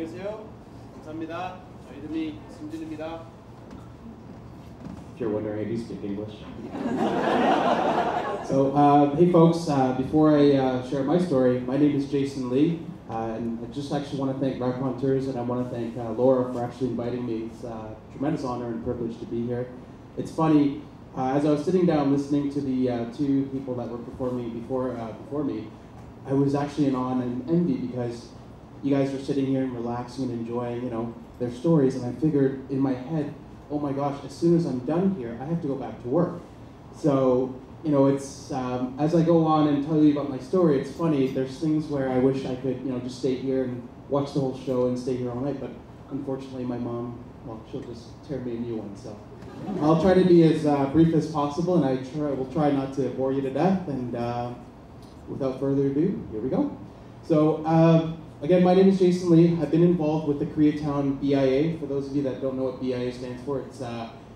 안녕하세요. 감사합니다. 저 이름이 승준입니다. If you're wondering, I do speak English. So, hey folks, before I share my story, my name is Jason Lee, and I just actually want to thank Raconteurs, and I want to thank Laura for actually inviting me. It's a tremendous honor and privilege to be here. It's funny, as I was sitting down listening to the two people that were performing before me, I was actually in awe and envy because you guys are sitting here and relaxing and enjoying, their stories, and I figured in my head, oh my gosh, as soon as I'm done here, I have to go back to work. So, it's, as I go on and tell you about my story, it's funny, there's things where I wish I could, just stay here and watch the whole show and stay here all night, but unfortunately my mom, well, she'll just tear me a new one, so. I'll try to be as brief as possible, and I will try not to bore you to death, and without further ado, here we go. So, again, my name is Jason Lee. I've been involved with the Koreatown BIA. For those of you that don't know what BIA stands for, it's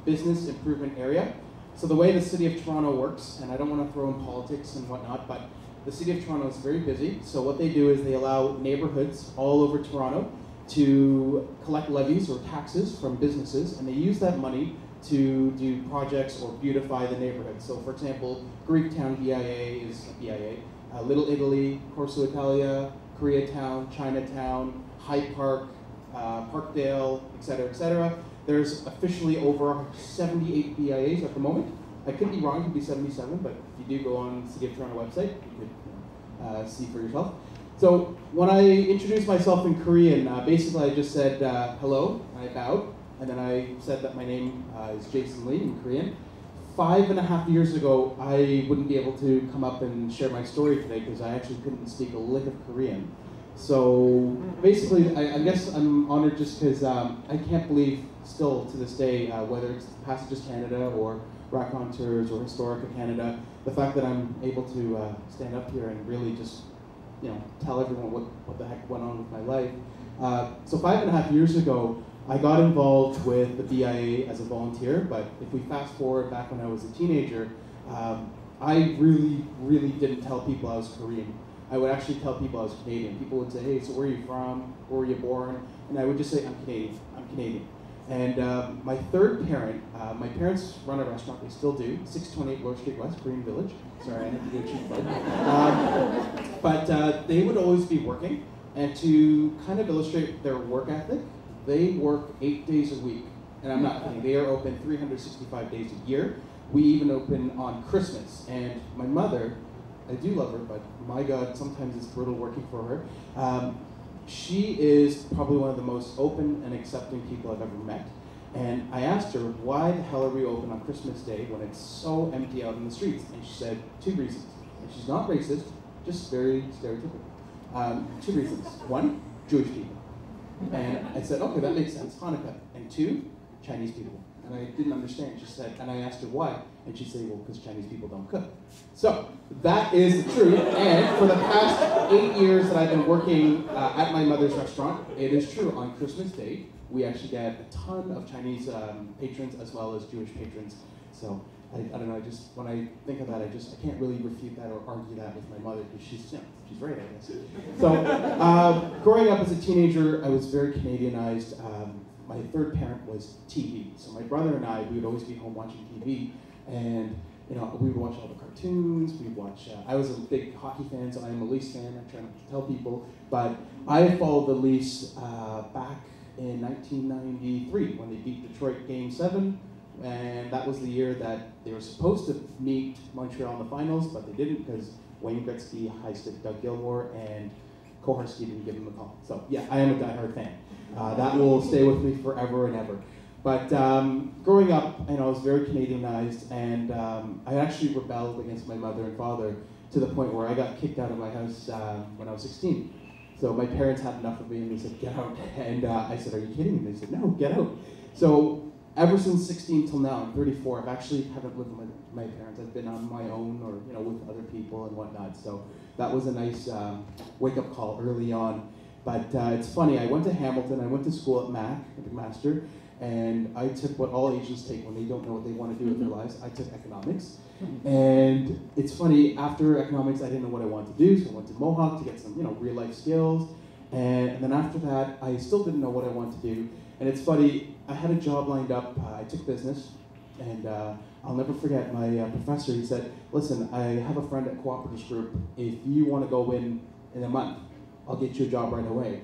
Business Improvement Area. So the way the City of Toronto works, and I don't want to throw in politics and whatnot, but the City of Toronto is very busy. So what they do is they allow neighborhoods all over Toronto to collect levies or taxes from businesses, and they use that money to do projects or beautify the neighborhood. So for example, Koreatown BIA is BIA, Little Italy, Corso Italia, Koreatown, Chinatown, Hyde Park, Parkdale, etc., etc. There's officially over 78 BIAs at the moment. I could be wrong, it could be 77, but if you do go on the City of Toronto website, you could see for yourself. So when I introduced myself in Korean, basically I just said hello, I bowed, and then I said that my name is Jason Lee in Korean. 5.5 years ago, I wouldn't be able to come up and share my story today because I actually couldn't speak a lick of Korean. So basically, I guess I'm honored just because I can't believe still to this day, whether it's Passages Canada or Raconteurs or Historica Canada, the fact that I'm able to stand up here and really just tell everyone what the heck went on with my life. So 5.5 years ago, I got involved with the BIA as a volunteer, but if we fast forward back when I was a teenager, I really didn't tell people I was Korean. I would actually tell people I was Canadian. People would say, hey, so where are you from? Where were you born? And I would just say, I'm Canadian. And my third parent, my parents run a restaurant, they still do, 628 Bloor Street West, Korean Village. Sorry, I had to do a cheap plug. But they would always be working, and to kind of illustrate their work ethic, they work 8 days a week, and I'm not kidding. They are open 365 days a year. We even open on Christmas. And my mother, I do love her, but my God, sometimes it's brutal working for her. She is probably one of the most open and accepting people I've ever met. And I asked her, why the hell are we open on Christmas Day when it's so empty out in the streets? And she said, 2 reasons. And she's not racist, just very stereotypical. 2 reasons. 1, Jewish people. And I said, okay, that makes sense, Hanukkah. And 2, Chinese people. And I didn't understand. She said, and I asked her why. And she said, well, because Chinese people don't cook. So that is the truth. And for the past 8 years that I've been working at my mother's restaurant, it is true. On Christmas Day, we actually get a ton of Chinese patrons as well as Jewish patrons. So I don't know, when I think of that, I can't really refute that or argue that with my mother because she's right, I guess. So growing up as a teenager, I was very Canadianized. My third parent was TV. So my brother and we would always be home watching TV, and we would watch all the cartoons. We'd watch. I was a big hockey fan, so I am a Leafs fan. I try not to tell people, but I followed the Leafs back in 1993 when they beat Detroit Game 7. And that was the year that they were supposed to meet Montreal in the finals, but they didn't because Wayne Gretzky heisted Doug Gilmour and Koharski didn't give him a call. So yeah, I am a diehard fan. That will stay with me forever and ever. But growing up, I was very Canadianized, and I actually rebelled against my mother and father to the point where I got kicked out of my house when I was 16. So my parents had enough of me and they said, get out. And I said, are you kidding me? They said, no, get out. So ever since 16 till now, I'm 34, I haven't lived with my parents. I've been on my own or with other people and whatnot. So that was a nice wake-up call early on. But it's funny, I went to Hamilton, I went to school at Mac, McMaster, and I took what all Asians take when they don't know what they want to do with their lives. I took economics. And it's funny, after economics, I didn't know what I wanted to do, so I went to Mohawk to get some real-life skills. And then after that, I still didn't know what I wanted to do. And it's funny, I had a job lined up, I took business, and I'll never forget my professor, he said, listen, I have a friend at Cooperatives Group, if you want to go in a month, I'll get you a job right away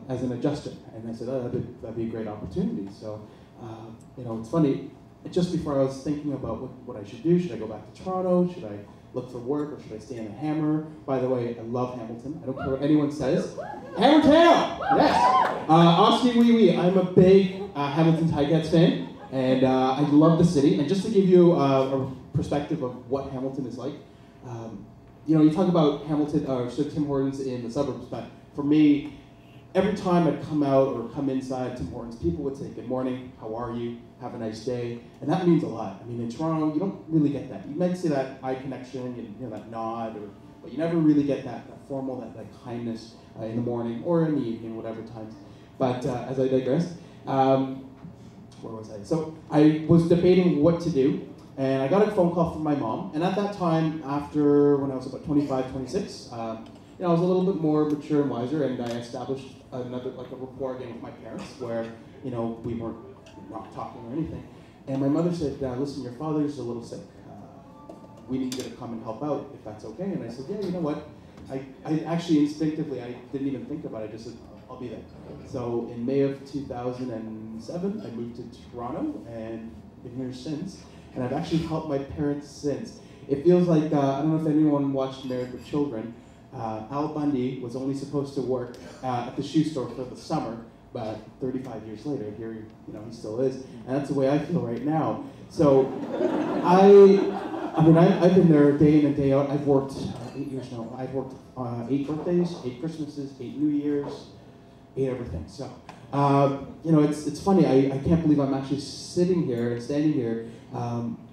as an adjuster. And I said, oh, that'd be a great opportunity. So, it's funny, just before I was thinking about what I should do, should I go back to Toronto, should I look for work, or should I stay in the Hammer? By the way, I love Hamilton. I don't care what anyone says. Hammertown! Yes! Oski Wee Wee. I'm a big Hamilton Ticats fan, and I love the city. And just to give you a perspective of what Hamilton is like, you talk about Hamilton, or Tim Hortons in the suburbs, but for me, every time I'd come out or come inside Tim Hortons, people would say, good morning, how are you, have a nice day, and that means a lot. I mean, in Toronto, you don't really get that. You might see that eye connection, that nod, but you never really get that formal, that kindness in the morning or in the evening, whatever times. But as I digress, where was I? So I was debating what to do, and I got a phone call from my mom, and at that time, when I was about 25, 26, I was a little bit more mature and wiser, and I established a rapport again with my parents, where we weren't not talking or anything. And my mother said, "Listen, your father's a little sick. We need you to come and help out if that's okay." And I said, "Yeah, you know what? I actually instinctively, I didn't even think about it. I just said, I'll be there." So in May of 2007, I moved to Toronto and been here since. And I've actually helped my parents since. It feels like I don't know if anyone watched Married with Children. Al Bundy was only supposed to work at the shoe store for the summer, but 35 years later, here he still is, and that's the way I feel right now. So I've been there day in and day out. I've worked 8 years now. I've worked 8 birthdays, 8 Christmases, 8 New Years, 8 everything. So it's funny. I can't believe I'm actually sitting here and standing here.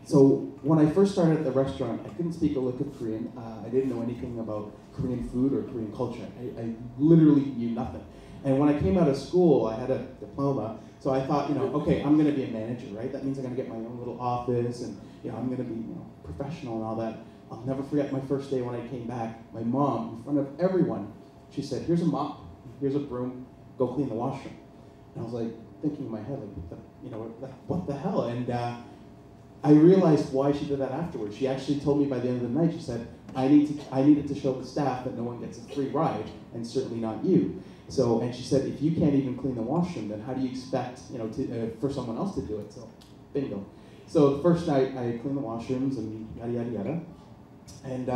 So when I first started at the restaurant, I couldn't speak a lick of Korean. I didn't know anything about Korean food or Korean culture. I literally knew nothing. And when I came out of school, I had a diploma, so I thought, okay, I'm going to be a manager, right? That means I'm going to get my own little office, and I'm going to be professional and all that. I'll never forget my first day when I came back. My mom, in front of everyone, she said, "Here's a mop, here's a broom, go clean the washroom." And I was like thinking in my head, what the hell? And I realized why she did that afterwards. She actually told me by the end of the night, she said, I needed to show the staff that no one gets a free ride, and certainly not you. So, and she said, if you can't even clean the washroom, then how do you expect, for someone else to do it? So, bingo. So the first night, I cleaned the washrooms and yada, yada, yada. And,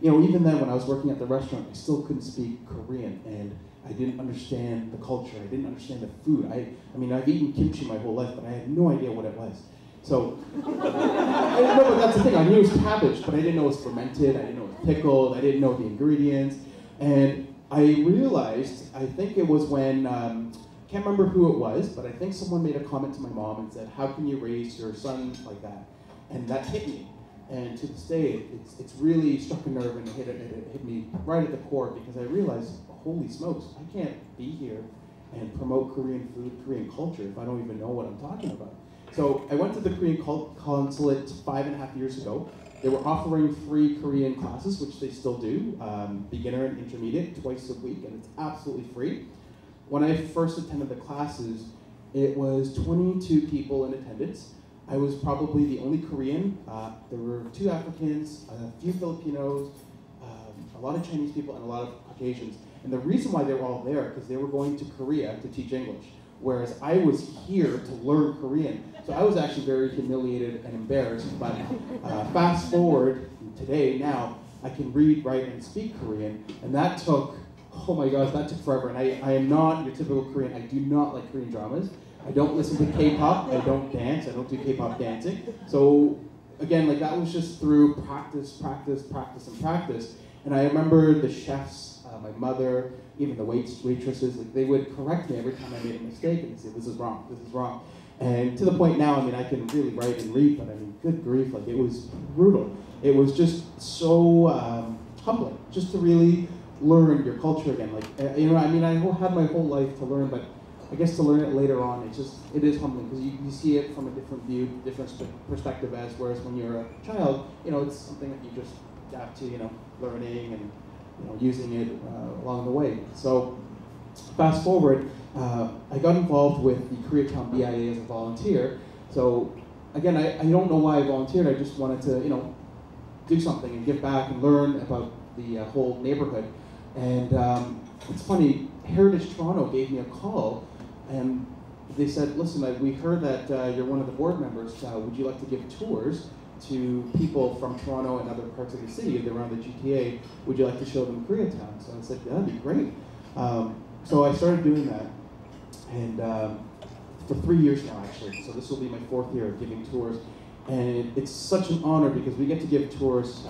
even then, when I was working at the restaurant, I still couldn't speak Korean, and I didn't understand the culture. I didn't understand the food. I've eaten kimchi my whole life, but I had no idea what it was. So, I didn't know, but that's the thing. I knew it was cabbage, but I didn't know it was fermented. I didn't know it was pickled. I didn't know the ingredients. And I realized, I think it was when, can't remember who it was, but I think someone made a comment to my mom and said, "How can you raise your son like that?" And that hit me. And to this day, it's really struck a nerve, and it hit me right at the core, because I realized, holy smokes, I can't be here and promote Korean food, Korean culture, if I don't even know what I'm talking about. So I went to the Korean consulate 5.5 years ago. They were offering free Korean classes, which they still do, beginner and intermediate, twice a week, and it's absolutely free. When I first attended the classes, it was 22 people in attendance. I was probably the only Korean. There were 2 Africans, a few Filipinos, a lot of Chinese people, and a lot of Caucasians. And the reason why they were all there, because they were going to Korea to teach English, whereas I was here to learn Korean. So I was actually very humiliated and embarrassed, but fast forward today, now, I can read, write, and speak Korean, and that took, oh my gosh, that took forever. And I am not your typical Korean. I do not like Korean dramas. I don't listen to K-pop. I don't dance. I don't do K-pop dancing. So again, that was just through practice, and practice. And I remember the chefs, my mother, even the waitresses, they would correct me every time I made a mistake, and they'd say, "This is wrong, this is wrong." And to the point now, I can really write and read, but good grief, it was brutal. It was just so humbling, just to really learn your culture again. I had my whole life to learn, but I guess to learn it later on, it is humbling, because you see it from a different view, different perspective, whereas when you're a child, it's something that you just adapt to, learning and using it along the way. So fast forward, I got involved with the Koreatown BIA as a volunteer. So again, I don't know why I volunteered. I just wanted to, do something and give back and learn about the whole neighborhood. And it's funny, Heritage Toronto gave me a call, and they said, listen, we heard that you're one of the board members. Would you like to give tours to people from Toronto and other parts of the city around the GTA? Would you like to show them Koreatown? So I said, yeah, that'd be great. So I started doing that, and for 3 years now, actually. So this will be my 4th year of giving tours. And it's such an honor because we get to give tours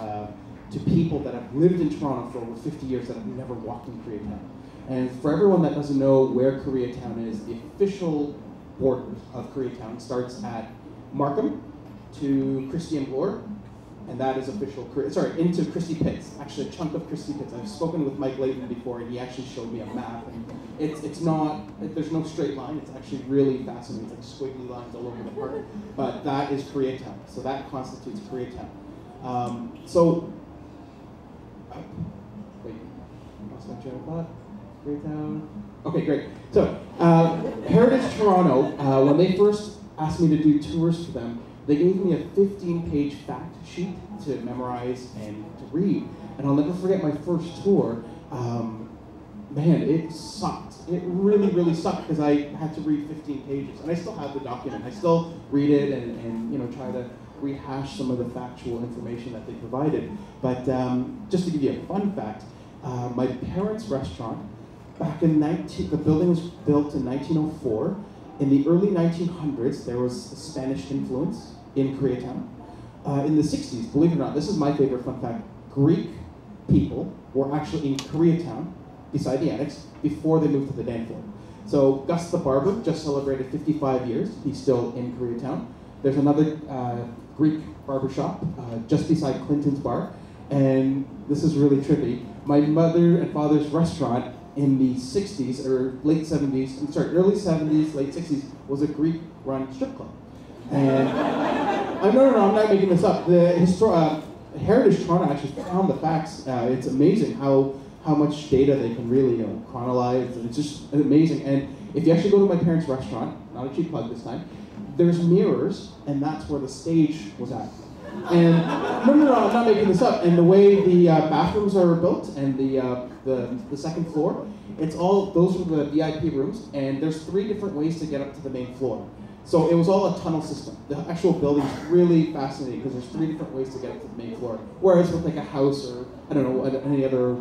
to people that have lived in Toronto for over 50 years that have never walked in Koreatown. And for everyone that doesn't know where Koreatown is, the official border of Koreatown starts at Markham to Christie and Bloor, and that is official, into Christie Pitts, actually a chunk of Christie Pitts. I've spoken with Mike Layton before, and he actually showed me a map, and it's not, there's no straight line, it's actually really fascinating, it's like squiggly lines all over the park, but that is Koreatown, so that constitutes Koreatown. Wait, lost my train of thought. Koreatown. Okay, great. So, Heritage Toronto, when they first asked me to do tours for them, they gave me a 15-page fact sheet to memorize and to read. And I'll never forget my first tour. Man, it sucked. It really, really sucked because I had to read 15 pages. And I still have the document. I still read it and try to rehash some of the factual information that they provided. But just to give you a fun fact, my parents' restaurant, back in the building was built in 1904. In the early 1900s, there was a Spanish influence in Koreatown. In the 60s, believe it or not, this is my favorite fun fact, Greek people were actually in Koreatown, beside the annex, before they moved to the dance floor. So Gus the Barber just celebrated 55 years. He's still in Koreatown. There's another Greek barbershop just beside Clinton's Bar. And this is really trippy. My mother and father's restaurant in the 60s, or late 70s, early 70s, late 60s, was a Greek-run strip club. And, no, I'm not making this up. The Heritage Toronto actually found the facts. It's amazing how much data they can really chronologize, and it's just amazing. And if you actually go to my parents' restaurant, not a cheap plug this time, there's mirrors, and that's where the stage was at. And no, I'm not making this up. And the way the bathrooms are built and the second floor, those are the VIP rooms, and there's 3 different ways to get up to the main floor. So it was all a tunnel system. The actual building is really fascinating because there's 3 different ways to get up to the main floor. Whereas with like a house or I don't know any other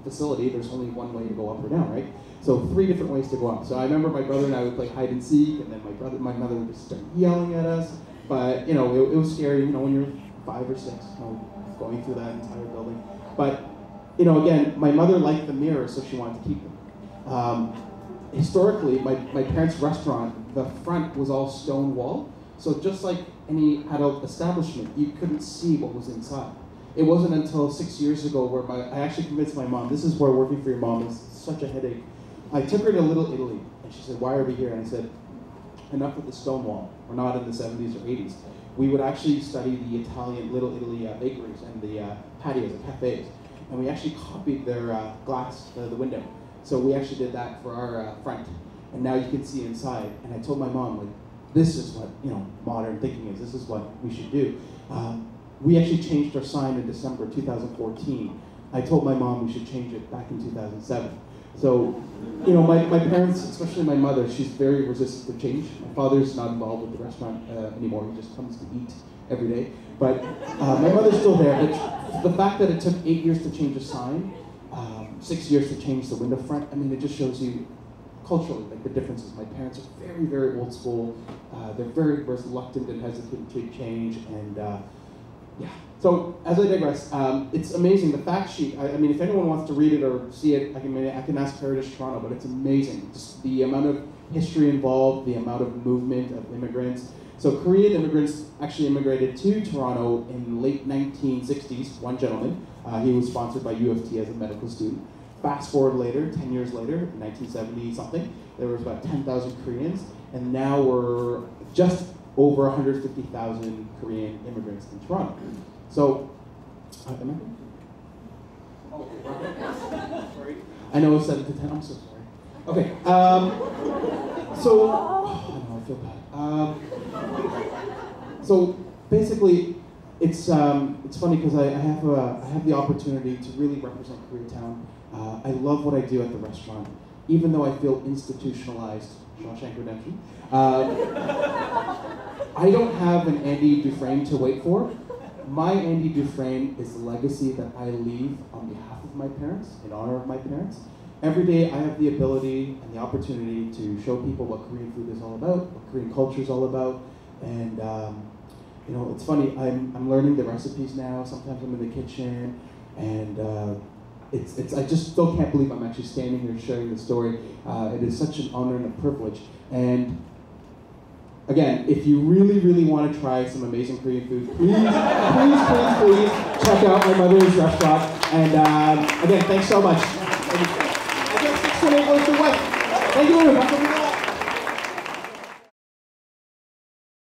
facility, there's only one way to go up or down, right? So 3 different ways to go up. So I remember my brother and I would play hide and seek, and then my mother would just start yelling at us. But it was scary, when you're 5 or 6, going through that entire building. But again, my mother liked the mirrors, so she wanted to keep them. Historically, my parents' restaurant, the front was all stone wall. So just like any adult establishment, you couldn't see what was inside. It wasn't until 6 years ago where I actually convinced my mom, this is where working for your mom is such a headache. I took her to Little Italy, and she said, why are we here? And I said, enough with the stone wall. We're not in the 70s or 80s. We would actually study the Italian Little Italy bakeries and the patios, the cafes. And we actually copied their glass, the window. So we actually did that for our front. And now you can see inside. And I told my mom, this is what modern thinking is. This is what we should do. We actually changed our sign in December 2014. I told my mom we should change it back in 2007. So, my parents, especially my mother, she's very resistant to change. My father's not involved with the restaurant anymore. He just comes to eat every day. But my mother's still there. But the fact that it took 8 years to change a sign, 6 years to change the window front, it just shows you culturally, the differences. My parents are very, very old school. They're very reluctant and hesitant to change, and yeah. So as I digress, it's amazing. The fact sheet. If anyone wants to read it or see it, I can ask Heritage Toronto, but it's amazing. Just the amount of history involved, the amount of movement of immigrants. So Korean immigrants actually immigrated to Toronto in the late 1960s. One gentleman, he was sponsored by U of T as a medical student. Fast forward later, 10 years later, 1970 something, there was about 10,000 Koreans, and now we're just over 150,000 Korean immigrants in Toronto. So, I know it's 7 to 10. I'm so sorry. Okay. I feel bad. So basically, it's funny because I have the opportunity to really represent Koreatown. I love what I do at the restaurant, even though I feel institutionalized. Shawshank Redemption. I don't have an Andy Dufresne to wait for. My Andy Dufresne is the legacy that I leave on behalf of my parents, in honor of my parents. Every day I have the ability and the opportunity to show people what Korean food is all about, what Korean culture is all about, and you know, it's funny, I'm learning the recipes now. Sometimes I'm in the kitchen, and I just still can't believe I'm actually standing here sharing the story. It is such an honor and a privilege. And again, if you really, really want to try some amazing Korean food, please check out my mother's restaurant. And again, thanks so much. Thank you very much.